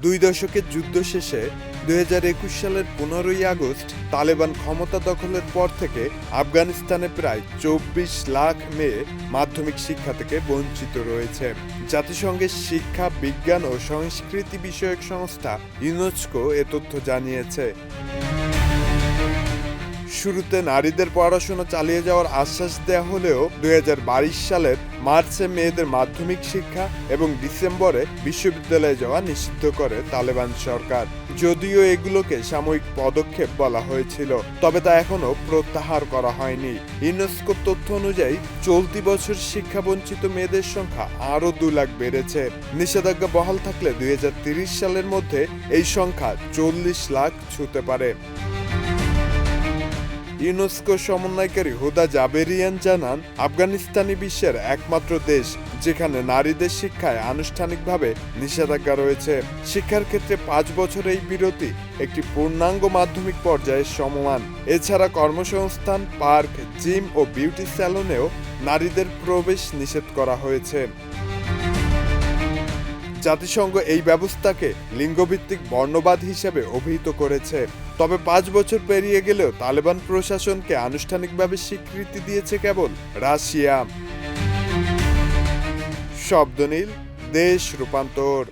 দুই দশকের যুদ্ধ শেষে 2021 সালের 15ই আগস্ট তালেবান ক্ষমতা দখলের পর থেকে আফগানিস্তানে প্রায় 24 লাখ মেয়ে মাধ্যমিক শিক্ষা থেকে বঞ্চিত রয়েছে। জাতিসংঘের শিক্ষা, বিজ্ঞান ও সংস্কৃতি বিষয়ক সংস্থা ইউনেস্কো এ তথ্য জানিয়েছে। শুরুতে নারীদের পড়াশোনা চালিয়ে যাওয়ার আশ্বাস দেওয়া হলেও 2022 সালের মার্চে মেয়েদের মাধ্যমিক শিক্ষা এবং ডিসেম্বরে বিশ্ববিদ্যালয়ে যাওয়া নিষিদ্ধ করে তালেবান সরকার। যদিও এগুলোকে সাময়িক পদক্ষেপ বলা হয়েছিল, তবে তা এখনো প্রত্যাহার করা হয়নি। ইউনেস্কোর তথ্য অনুযায়ী চলতি বছর শিক্ষাবঞ্চিত মেয়েদের সংখ্যা আরও 2 লাখ বেড়েছে। নিষেধাজ্ঞা বহাল থাকলে 2030 সালের মধ্যে এই সংখ্যা 40 লাখ ছুঁতে পারে। ইউনেস্কো সমন্বয়কারী হুদা জাবেরিয়ান জানান, আফগানিস্তানই বিশ্বের একমাত্র দেশ যেখানে নারীদের শিক্ষায় আনুষ্ঠানিকভাবে নিষেধাজ্ঞা রয়েছে। শিক্ষার ক্ষেত্রে 5 বছর এই বিরতি একটি পূর্ণাঙ্গ মাধ্যমিক পর্যায়ের সমমান। এছাড়া কর্মসংস্থান, পার্ক, জিম ও বিউটি স্যালনেও নারীদের প্রবেশ নিষেধ করা হয়েছে। জাতিসংঘ এই ব্যবস্থাকে লিঙ্গভিত্তিক বর্ণবাদ হিসেবে অভিহিত করেছে। তবে 5 বছর পেরিয়ে গেলেও তালেবান প্রশাসনকে আনুষ্ঠানিকভাবে স্বীকৃতি দিয়েছে কেবল রাশিয়া। শব্দ নীল, দেশ রূপান্তর।